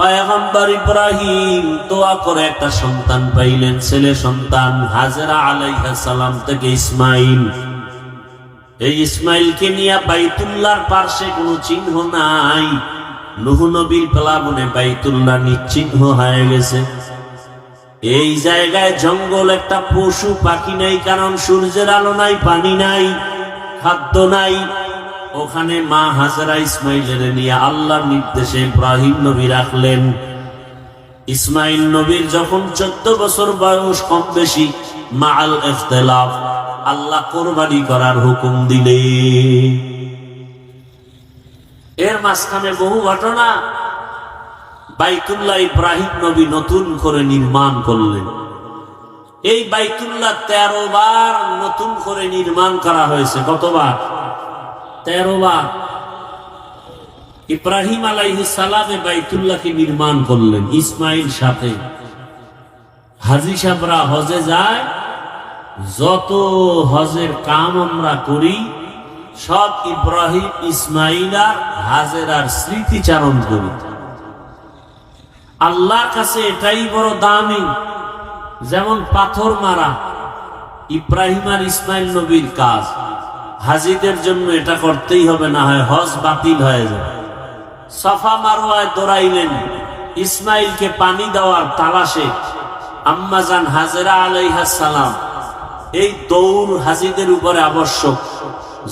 পয়গম্বর ইব্রাহিম দোয়া করে একটা সন্তান পাইলেন, ছেলে সন্তান। হাজেরা আলাইহিস সালাম থেকে ইসমাইল। এই ইসমাইলকে নিয়ে বাইতুল্লাহর পার্শ্বে কোনো চিহ্ন নাই। নূহ নবীর প্লাবনে বাইতুল্লাহ নিশ্চিহ্ন হয়ে গেছে। এই জায়গায় জঙ্গল, একটা পশু পাখি নাই, কারণ সূর্যের আলো নাই, পানি নাই, খাদ্য নাই। ওখানে মা হাজেরা ইসমাইলের নিয়ে আল্লাহর নির্দেশে ইব্রাহিম নবী রাখলেন। ইসমাইল নবীর যখন 14 বছর বয়স, কম বেশি মাআল ইখতিলাফ, আল্লাহ কোরবানি করার হুকুম দিলে। এর মাঝখানে বহু ঘটনা। বাইতুল্লাহ ইব্রাহিম নবী নতুন করে নির্মাণ করলেন। এই বাইতুল্লাহ 13 বার নতুন করে নির্মাণ করা হয়েছে। কতবার? 13 বার। ইব্রাহিম আলাইহিস সালামে বাইতুল্লাহকে নির্মাণ করলেন ইসমাইল সাথে। হাজী সাহেবরা হজে যায়, যত হজের কাম আমরা করি সব ইব্রাহিম, ইসমাইল আর হাজেরার স্মৃতিচারণ করি। আল্লাহর কাছে এটাই বড় দামি। যেমন পাথর মারা ইব্রাহিম আর ইসমাইল নবীর কাজ, হাজীদের জন্য এটা করতেই হবে, না হয় হজ বাতিল হয়ে যায়। সাফা মারওয়ায় দৌড়াইলেন ইসমাইলকে পানি দেওয়ার তালাশে আম্মাজান হাজেরা আলাইহিস সালাম। এই দৌড় হাজীদের উপরে আবশ্যক।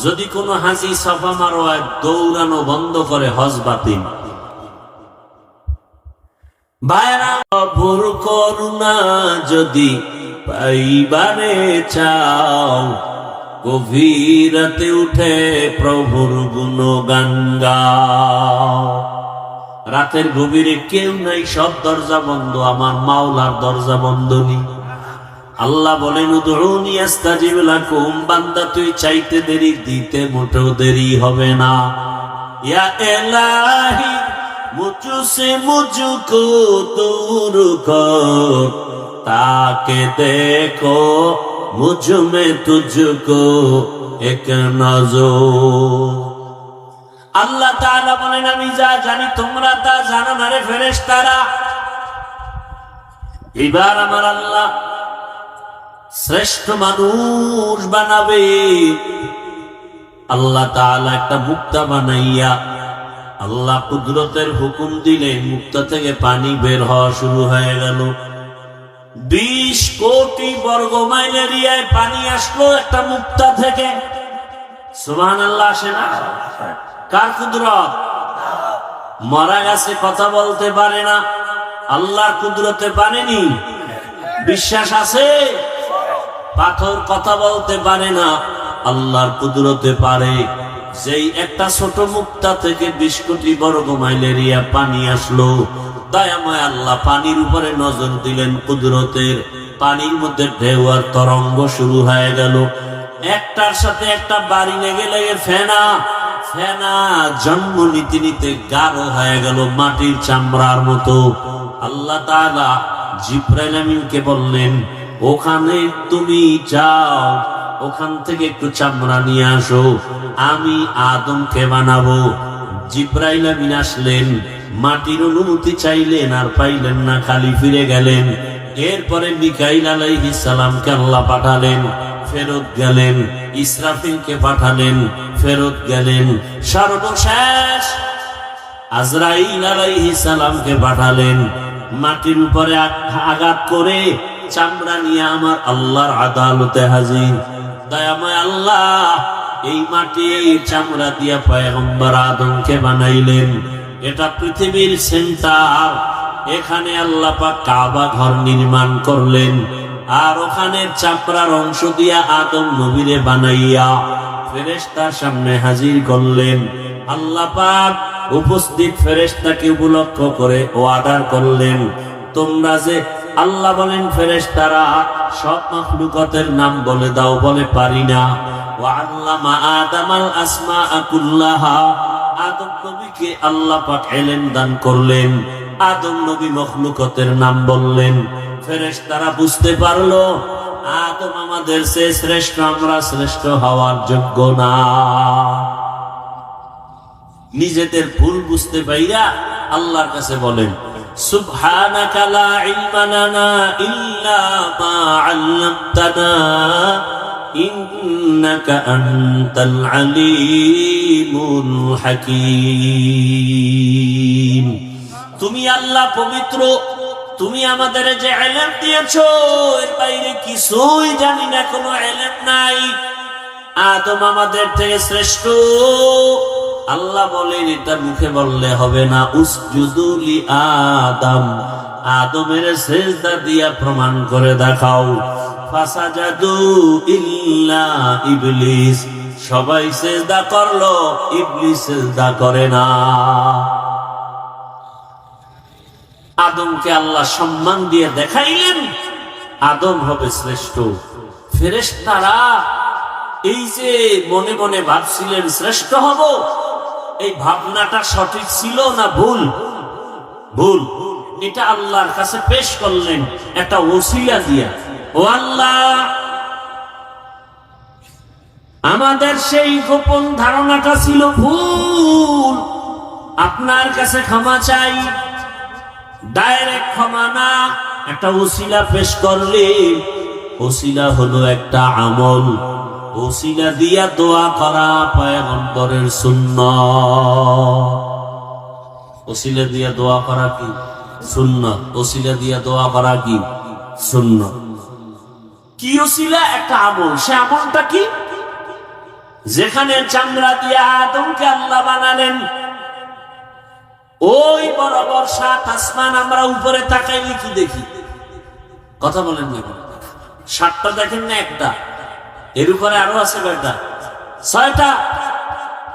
যদি কোনো হাজী সাফা মারওয়ায় দৌড়ানো বন্ধ করে, হজ বাতিল। ভাইরা, প্রভুর করুণা যদি পাইবারে চাও, গভীর রাতে উঠে প্রভুর গুণগান গাও। রাতের গভীরে কেউ নাই, সব দরজা বন্ধ, আমার মাওলার দরজা বন্ধ নেই। আল্লাহ বলেন, উদউনি আস্তাজিব লাকুম, বান্দা তুই চাইতে দেরি, দিতে মোটেও দেরি হবে না। ইয়া ইলাহি মুঝসে মুঝকো দূর কর, তাকে দেখো মুঝ মে তুঝকো এক নজর। আল্লাহ তাআলা বলেন, আমি যা জানি তোমরা তা জানো না রে ফেরেশতারা। এবার আমার আল্লাহ শ্রেষ্ঠ মানুষ বানাবে। আল্লাহ তাআলা একটা মুক্তা বানাইয়া আল্লাহ কুদরতের হুকুম দিলে মুক্তা থেকে পানি বের হওয়া শুরু হয়ে গেল। 20 কোটি বর্গ মাইল এরিয়ায় পানি আসলো একটা মুক্তা থেকে। সুবহানাল্লাহ। আসে না? কার কুদরত? মরা গেছে, কথা বলতে পারে না, আল্লাহর কুদরতে পারেনি। বিশ্বাস আছে? পাথর কথা বলতে পারে না, আল্লাহর কুদরতে পারে। যেই একটা ছোট মুক্তা থেকে 20 কোটি বর্গ মাইল এরিয়া পানি আসলো, দয়াময় আল্লাহ পানির উপরে নজর দিলেন কুদরতের। পানির মধ্যে ঢেউ আর তরঙ্গ শুরু হয়ে গেল। একটার সাথে একটা বাড়ি লেগে লেগে ফেনা ফেনা জন্ম নিতে নিতে গাঢ় হয়ে গেল, মাটির চামড়ার মতো। আল্লাহ তাআলা জিবরাইল আমিনকে বললেন, ওখানে তুমি যাও, ওখান থেকে একটু চামড়া নিয়ে আসো, আমি আদমকে বানাবো। জিবরাইল আমিন আসলেন, মাটির অনুমতি চাইলেন, আর পাইলেন না, খালি ফিরে গেলেন। এরপরে মিকাইল আলাইহিস সালামকে আল্লাহ পাঠালেন, ফেরত গেলেন। ইসরাফিলকে পাঠালেন, ফেরত গেলেন। সর্বশেষ আজরাইল আলাইহিস সালামকে পাঠালেন, মাটির উপরে আঘাত করে চামড়া নিয়ে আমার আল্লাহর আদালতে হাজির। দয়াময় আল্লাহ এই মাটির চামড়া দিয়া পয়গম্বর আদমকে বানাইলেন। এটা পৃথিবীর সেন্টার। এখানে আল্লাহ পাক কাবা ঘর নির্মাণ করলেন, আর ওখানে চামড়ার অংশ দিয়া আদম নবীরে বানাইয়া ফেরেশতার সামনে হাজির করলেন। আল্লাহ পাক উপস্থিত ফেরেশতাকে উপলক্ষ করে ওয়াদা করলেন, তোমরা যে, আল্লাহ বলেন ফেরেশতারা সব মাখলুকাতের নাম বলে দাও, বলে পারি না। ওয়া আল্লামা আদামাল আসমাআ কুল্লাহা, আদম নবীকে আল্লাহ পাক ইলম দান করলেন। আদম নবী মাখলুকাতের নাম বললেন। ফেরেশতারা বুঝতে পারলো আদম আমাদের চেয়ে শ্রেষ্ঠ, আমরা শ্রেষ্ঠ হওয়ার যোগ্য না। নিজেদের ভুল বুঝতে পাইরা আল্লাহর কাছে বলেন, সুবহানাকা লা ইলমা লানা ইল্লা মা 'আল্লামতানা ইন্নাকা আনতাল আলীমুল হাকীম। তুমি আল্লাহ পবিত্র, তুমি আমাদের যে ইলম দিয়েছো এর বাইরে কিছুই জানি না, কোনো ইলম নাই। আদম আমাদের থেকে শ্রেষ্ঠ। আল্লাহ বলেন এটা মুখে বললে হবে না, উসজুদু লি আদম, আদমের সিজদা দিয়া প্রমাণ করে দেখাও। ফাসাজাদু ইল্লা ইবলিস, সবাই সিজদা করলো, ইবলিস সিজদা করে না। আদমকে আল্লাহ সম্মান দিয়ে দেখাইলেন আদম হবে শ্রেষ্ঠ। ফেরেশতারা এই যে মনে মনে ভাবছিলেন শ্রেষ্ঠ হব, এই ভাবনাটা সঠিক ছিল না ভুল? ভুল। এটা আল্লাহর কাছে পেশ করলেন একটা ওসিলা দিয়া। ও আল্লাহ, আমাদের সেই গোপন ধারণাটা ছিল ভুল, আপনার কাছে ক্ষমা চাই। ডাইরেক্ট ক্ষমা না, একটা ওসিলা পেশ করলে। ওসিলা হলো একটা আমল, ওসিলা দিয়া দোয়া করা পয়গম্বরের সুন্নাত। ওসিলা দিয়া দোয়া করা কি সুন্নাত, ওসিলা দিয়া দোয়া করা কি সুন্নাত। কি ওসিলা? একটা আমল। সে আমলটা কি? যেখানে চামড়া দিয়া আদমকে আল্লাহ বানালেন, ওই বরাবর 7 আসমান আমরা উপরে তাকাইলে কি দেখি? কথা বলেন না, 7টা দেখেন না একটা? এর উপরে আরো আছে কয়টা? 6টা।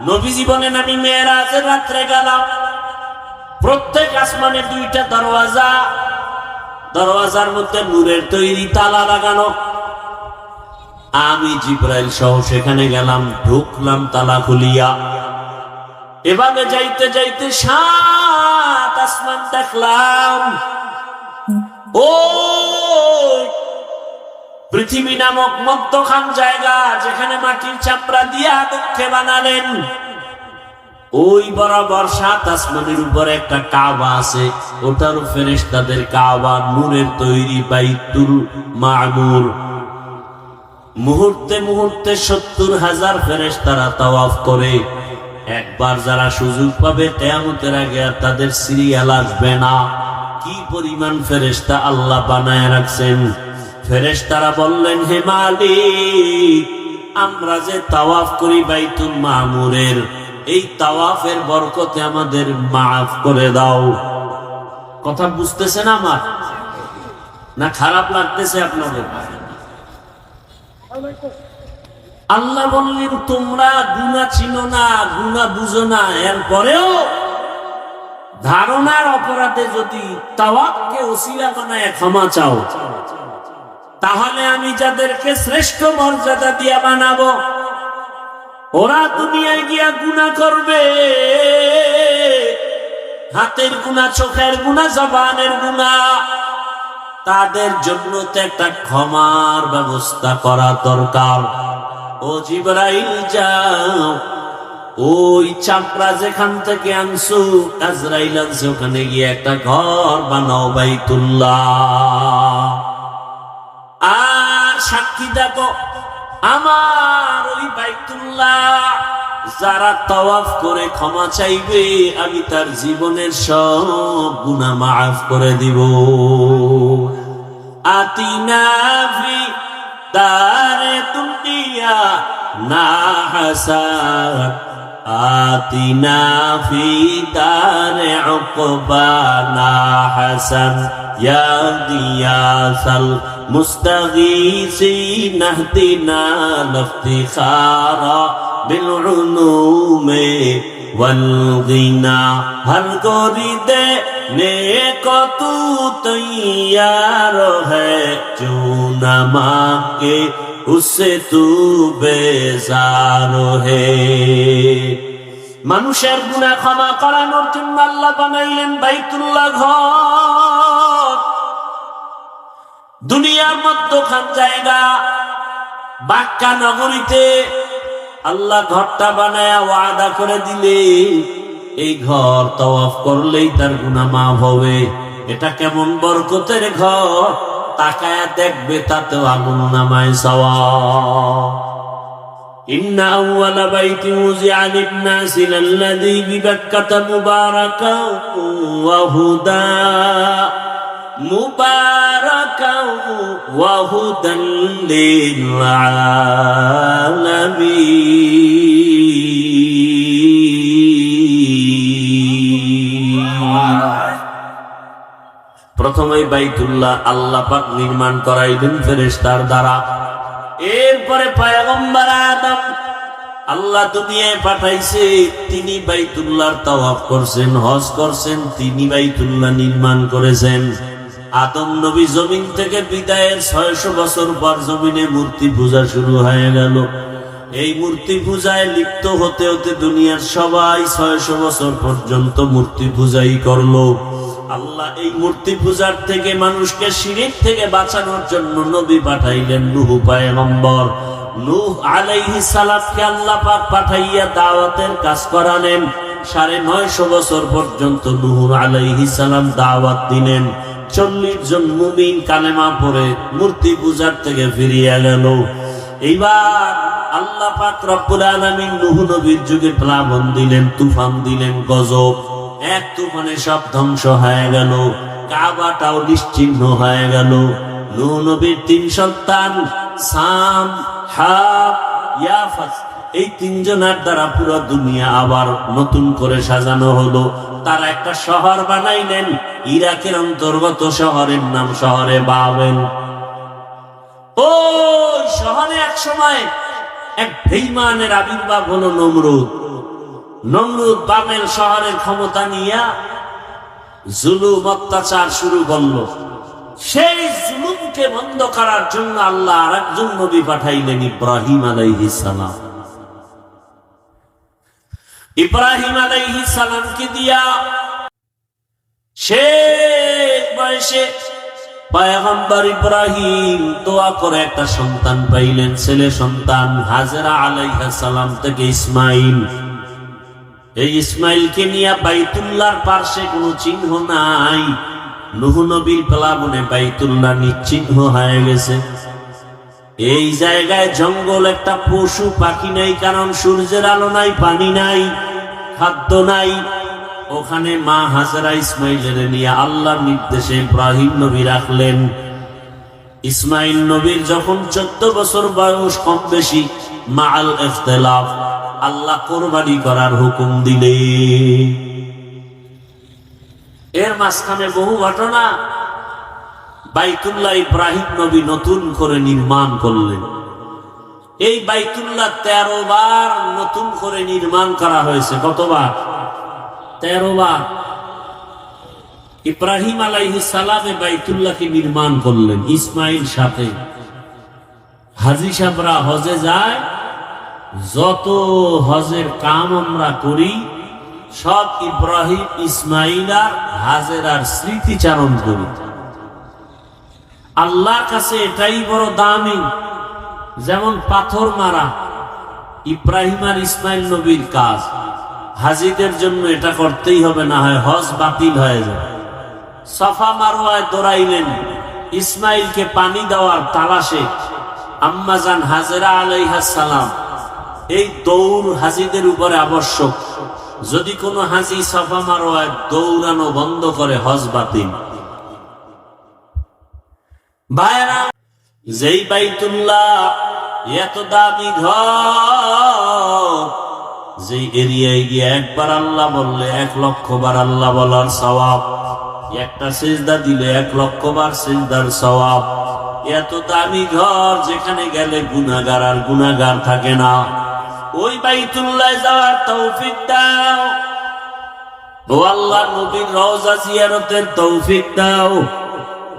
নবীজি বলেন আমি মেরাজের রাত্রে গেলাম, প্রত্যেক আসমানে 2টা দরওয়াজা, দরওয়াজার মধ্যে নূরের তৈরি তালা লাগানো। আমি জিবরাইল সহ সেখানে গেলাম, ঢুকলাম তালা খুলিয়া। এভাবে যাইতে যাইতে 7 আসমান দেখলাম। ওই পৃথিবী নামক মধ্যখান জায়গা, যেখানে মাটির চাপড়া দিয়ে আদমকে বানালেন, ওই বরাবর 7 আসমানের উপরে একটা কাবা আছে, ওটারও ফেরেশতাদের কাবা, নূরের তৈরি বাইতুল মামুর। মুহূর্তে মুহূর্তে 70,000 ফেরেশতারা তাওয়াফ করে। একবার যারা সুযোগ পাবে কিয়ামতের আগে আর তাদের সিরিয়াল আসবে না। কি পরিমাণ ফেরেশতা আল্লাহ বানায় রাখছেন। ফেরেশতারা বললেন, হে মালিক, আমরা যে তাওয়াফ করি বাইতুল মামুরের, এই তাওয়াফের বরকতে আমাদের মাফ করে দাও। কথা বুঝতেছেন আমার? না খারাপ লাগতেছে আপনাদের? আল্লাহ বললেন তোমরা গুনাহ চিনো না, গুনাহ বুঝো না, এরপরেও ধারণার অপরাধে যদি তাওয়াফকে ওসিলা বানায় ক্ষমা চাও, তাহলে আমি যাদেরকে শ্রেষ্ঠ মর্যাদা দিয়া বানাবো, ওরা দুনিয়ায় গিয়া গুনাহ করবে, হাতের গুনাহ, চোখের গুনাহ, জবানের গুনাহ, তাদের জন্য তো একটা ক্ষমার ব্যবস্থা করা দরকার। ও জিবরাইল যাও, ওই চাপড়া যেখান থেকে আনছো, আজরাইল আনছে, ওখানে গিয়ে একটা ঘর বানাও বাইতুল্লাহ। আর সাক্ষী দেখো, আমার ওই বাইতুল্লাহ যারা তাওয়াফ করে ক্ষমা চাইবে, আমি তার জীবনের সব গুনাহ মাফ করে দিব। আতিনা ফি দারে দুনিয়া না হাসান, আতিনা ফি দারে উকবা না হাসান, ইয়া দিয়াসাল মুস্তাগীসিন ইহদিনা লিফতিখারা বিল উলুমে ওয়াল গিনা। হর গোরি দে নেको तू तैयार है, जो न मांगे उससे तू बेजार है। মানুষের গুনাহ ক্ষমা করানোর জন্য আল্লাহ বানাইলেন বাইতুল্লাহ ঘর। দুনিয়ার মধ্যখান জায়গা বাক্কা নগরীতে আল্লাহ ঘরটা বানায়া ওয়াদা করে দিলে, এই ঘর তাওয়াফ করলেই তার গুনাহ মাফ হবে। এটা কেমন বরকতের ঘর, তাকায়া দেখবে তাতেও আমল নামায় সওয়াব। ইন্না আউওয়ালা বাইতিন উযিআ লিন-নাসি লাল্লাযী বিবাক্কাতা মুবারাকান ওয়া হুদা মুবারাকান ওয়া হুদান লিল আলামিন। প্রথমে বাইতুল্লাহ আল্লাহ পাক নির্মাণ করাইলেন ফেরেশতার দ্বারা। এরপরে পয়গম্বর আদম আল্লাহ দুনিয়ায় পাঠাইছে, তিনি বাইতুল্লাহর তাওয়াফ করছেন, হজ করছেন, তিনি বাইতুল্লাহ নির্মাণ করেছেন। আদম নবী জমিন থেকে বিদায়ের 600 বছর পর জমিনে মূর্তি পূজা শুরু হয়ে গেল। এই মূর্তি পূজায় লিপ্ত হতে হতে দুনিয়ার সবাই 600 বছর পর্যন্ত মূর্তি পূজাই করলো। আল্লাহ এই মূর্তি পূজার থেকে মানুষকে শিরক থেকে বাঁচানোর জন্য নবী পাঠাইলেন নূহ পয়গম্বর। নূহ আলাইহিস সালামকে আল্লাহ পাক পাঠাইয়া দাওয়াতের কাজ করালেন। 950 বছর পর্যন্ত নূহ আলাইহিস সালাম দাওয়াত দিলেন। 40 জন মুমিন কালেমা পড়ে মূর্তি পূজার থেকে ফিরিয়ে গেল। এইবার আল্লাহ পাক রব্বুল আলামিন নূহ নবীর যুগে প্লাবন দিলেন, তুফান দিলেন, গজব। এক তুফানে সব ধ্বংস হয়ে গেল, কাবাটাও নিশ্চিহ্ন হয়ে গেল। নূহ নবীর 3 সন্তান সাম, হাম, ইয়াফাস, এই 3 জনের দ্বারা পুরো দুনিয়া আবার নতুন করে সাজানো হলো। তারা একটা শহর বানাইলেন, ইরাকের অন্তর্গত শহরের নাম শহরে বাবেল। ওই শহরে এক সময় এক বেঈমানের আবির্ভাব হলো নমরুদ। নমরুদ বাবেল শহরের ক্ষমতা নিয়া জুলুম অত্যাচার শুরু করলো। সেই জুলুমকে বন্ধ করার জন্য আল্লাহ আরেকজন নবী পাঠাইলেন, ইব্রাহিম আলাইহিস সালাম। ইব্রাহিম আলাইহিস সালামকে দিয়া শেষ বয়সে পয়গম্বর ইব্রাহিম দোয়া করে একটা সন্তান পাইলেন, ছেলে সন্তান। হাজেরা আলাইহিস সালাম থেকে ইসমাইল। এই ইসমাইলকে নিয়ে বাইতুল্লাহর পার্শ্বে কোনো চিহ্ন নাই। নূহ নবীর প্লাবনে বাইতুল্লাহ নিশ্চিহ্ন হয়ে গেছে। এই জায়গায় জঙ্গল, একটা পশু পাখি নাই, কারণ সূর্যের আলো নাই, পানি নাই, খাদ্য নাই। ওখানে মা হাজেরা ইসমাইলের নিয়ে আল্লাহর নির্দেশে ইব্রাহিম নবী রাখলেন। ইসমাইল নবীর যখন 14 বছর বয়স, কম বেশি মাআল ইখতিলাফ, আল্লাহ কোরবানি করার হুকুম দিলে। এর মাঝখানে বহু ঘটনা। বাইতুল্লাহ ইব্রাহিম নবী নতুন করে নির্মাণ করলেন। এই বাইতুল্লাহ 13 বার নতুন করে নির্মাণ করা হয়েছে। কতবার? 13 বার। ইব্রাহিম আলাইহিস সালামে বাইতুল্লাহকে নির্মাণ করলেন ইসমাইল সাথে। হাজী সাহেবরা হজে যায়, যত হজের কাম আমরা করি সব ইব্রাহিম, ইসমাইল আর হাজেরার স্মৃতিচারণ করি। আল্লাহর কাছে এটাই বড় দামি। যেমন পাথর মারা ইব্রাহিম আর ইসমাইল নবীর কাজ, হাজীদের জন্য এটা করতেই হবে, না হয় হজ বাতিল হয়ে যায়। সাফা মারওয়ায় দৌড়াইলেন, ইসমাইলকে পানি দেওয়ার তালাশে আম্মাজান হাজেরা আলাইহিস সালাম। এই দৌড় হাজীদের উপরে আবশ্যক। যদি কোনো হাজী সাফা মারওয়ায় দৌড়ানো বন্ধ করে, হজ বাতিল। ভাইরা, যেই বাইতুল্লাহ এত দামি ঘর, যেই এরিয়ায় গিয়ে একবার আল্লাহ বললে 1 লক্ষ বার আল্লাহ বলার সওয়াব, একটা সিজদা দিলে 1 লক্ষ বার সিজদার সওয়াব। এত দামি ঘর, যেখানে গেলে গুনাহগার আর গুনাহগার থাকে না। ওই বাইতুল্লাহ যাওয়ার তৌফিক দাও ও আল্লাহ, নবীর রওজা জিয়ারতের তৌফিক দাও।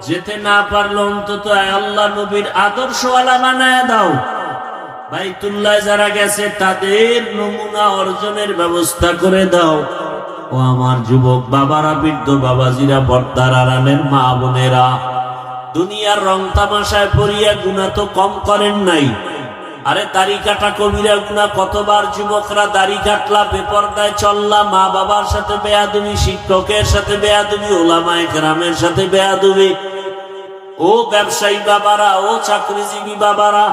যেতে না পারলে অন্তত আল্লাহ নবীর আদর্শওয়ালা বানায় দাও। বাইতুল্লাহ যারা গেছে তাদের নমুনা অর্জনের ব্যবস্থা করে দাও। ও আমার যুবক বাবারা, বৃদ্ধ বাবাজিরা, পর্দার আড়ালের মা বোনেরা, দুনিয়ার রং তামাশায় পড়িয়া গুনাহ তো কম করেন নাই, আরে দাড়ি কাটা কবিরা গুনাহ। কতবার যুবকরা দাড়ি কাটলা, বেপরদায় চললা, মা বাবার সাথে বেয়াদবি, শিক্ষকের সাথে বেয়াদবি, ওলামায়ে কেরামের সাথে বেয়াদবি। ও ব্যবসায়ী বাবারা, ও চাকরিজীবী বাবারা,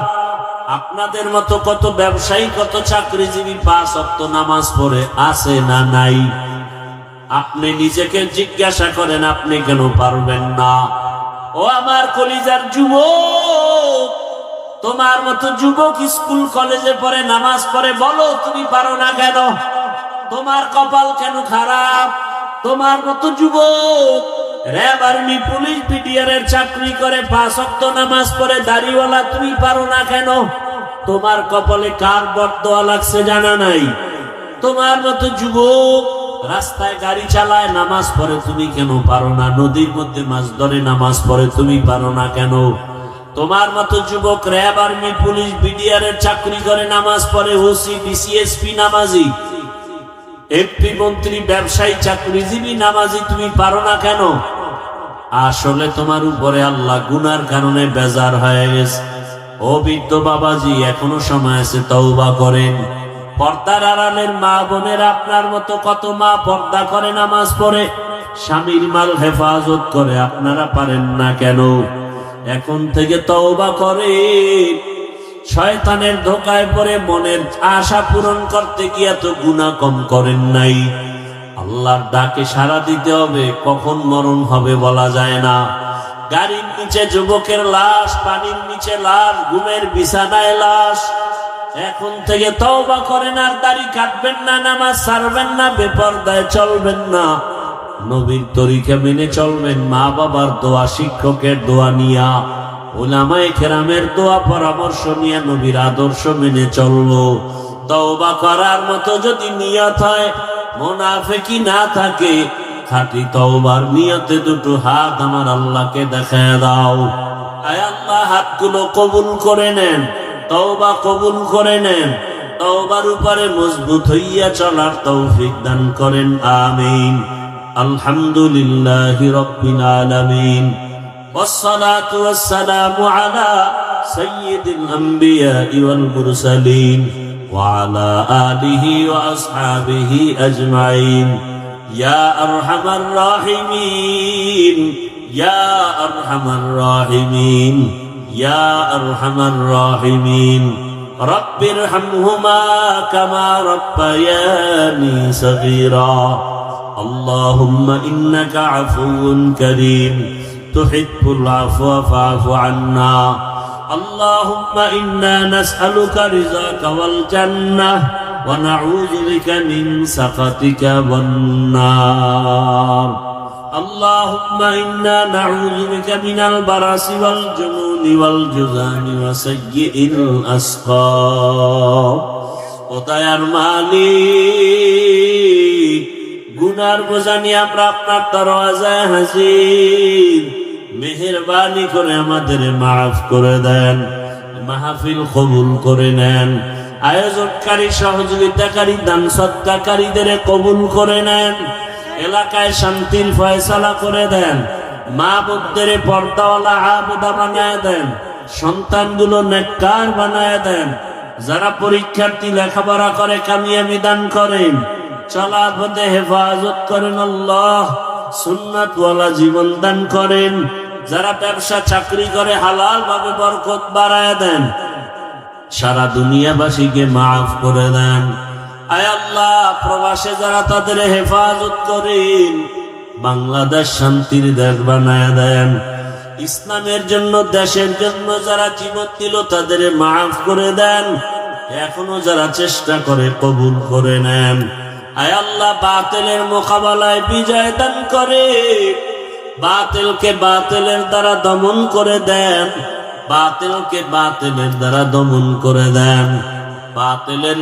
আপনাদের মতো কত ব্যবসায়ী, কত চাকরিজীবী 5 ওয়াক্ত নামাজ পড়ে আছে না নাই? আপনি নিজেকে জিজ্ঞাসা করেন, আপনি কেন পারবেন না? ও আমার কলিজার যুবক, তোমার মতো যুবক স্কুল কলেজে পড়ে, নামাজ পড়ে, বলো তুমি পারো না কেন? তোমার কপাল কেন খারাপ? তোমার মতো যুবক র‍্যাব, আর্মি, পুলিশ, বিডিআর এর চাকরি করে, 5 ওয়াক্ত নামাজ পড়ে, দাড়িওয়ালা, তুমি পারো না কেন? তোমার কপালে কার বরদোয়া লাগছে জানা নাই? তোমার মতো যুবক রাস্তায় গাড়ি চালায়, নামাজ পড়ে, তুমি কেন পারো না? নদীর মধ্যে মাছ ধরে, নামাজ পড়ে, তুমি পারো না কেন? তোমার মতো যুবক র‍্যাব, আর্মি, পুলিশ, বিডিআর এর চাকরি করে, নামাজ পড়ে, ওসি, ডিসিএসপি নামাজি, এমপি, মন্ত্রী, ব্যবসায়ী, চাকরিজীবী নামাজি, তুমি পারো না কেন? আসলে তোমার উপরে আল্লাহ গুনার কারণে বেজার হয়ে গেছে। ও বৃদ্ধ বাবাজি, এখনো সময় আছে, তওবা করেন। পর্দার আড়ালের মা বোনের, আপনার মতো কত মা পর্দা করে, নামাজ পড়ে, স্বামীর মাল হেফাজত করে, আপনারা পারেন না কেন? এখন থেকে তওবা করেন। শয়তানের ধোকায় পড়ে মনের আশা পূরণ করতে গিয়ে তো গুনাহ কম করেন নাই। আল্লাহর ডাকে সাড়া দিতে হবে, কখন মরণ হবে বলা যায় না। গাড়ির নিচে যুবকের লাশ, পানির নিচে লাশ, ঘুমের বিছানায় লাশ। এখন থেকে তওবা করেন, আর দাড়ি কাটবেন না, নামাজ ছাড়বেন না, বেপরদায় চলবেন না, নবীর তরিকা মেনে চলবেন, মা বাবার দোয়া, শিক্ষকের দোয়া নিয়া, উলামায়ে কেরামের দোয়া পরামর্শ নিয়ে নবীর আদর্শ মেনে চলবো। তওবা করার মতো যদি নিয়ত হয়, মুনাফিকি না থাকে, খাঁটি তওবার নিয়তে দুটো হাত আমার আল্লাহকে দেখায় দাও। আয় আল্লাহ, হাতগুলো কবুল করে নেন, তওবা কবুল করে নেন, তওবার উপরে মজবুত হইয়া চলার তৌফিক দান করেন, আমিন। আলহামদুলিল্লাহি রাব্বিল আলামিন, والصلاة والسلام على سيد الأنبياء والمرسلين وعلى آله وأصحابه أجمعين. يا أرحم الراحمين، يا أرحم الراحمين، يا أرحم الراحمين. رب ارحمهما كما ربياني صغيرا. اللهم إنك عفو كريم تحب العفو فاعف عنا. اللهم إنا نسألك رضاك والجنة ونعوذ بك من سخطك والنار. اللهم إنا نعوذ بك من البرص والجنون والجذام وسيء الأسقام. ওতায়ার মালিক, গুনার বোঝা নিয়ে আমরা আপনার দরওয়াজায় হাজির। মেহেরবানি করে আমাদের মাফ করে দেন, মাহফিল কবুল করে নেন, আয়োজনকারী, সহযোগিতাকারী, দান সদকাকারীদের কবুল করে নেন, এলাকায় শান্তির ফয়সালা করে দেন, মা বোনদের পর্দাওয়ালা আবেদা বানায় দেন, সন্তানগুলো নেককার বানায় দেন, যারা পরীক্ষার্থী লেখাপড়া করে কামিয়াবি দান করেন, চলার পথে হেফাজত করেন আল্লাহ, সুন্নাতওয়ালা জীবন দান করেন, যারা ব্যবসা চাকরি করে হালাল ভাবে বরকত বাড়ায় দেন, সারা দুনিয়াবাসীকে মাফ করে দেন। আয় আল্লাহ, প্রবাসে যারা, তাদের হেফাজত করেন, বাংলাদেশ শান্তির দেশ বানায় দেন। ইসলামের জন্য, দেশের জন্য যারা জীবন দিল, তাদের মাফ করে দেন। এখনো যারা চেষ্টা করে, কবুল করে নেন। আয় আল্লাহ, বাতিলের মোকাবেলায় বিজয় দান করে, বাতিলকে বাতিলের দ্বারা দমন করে দেন, বাতিলকে বাতিলের দ্বারা দমন করে দেন, বাতিলের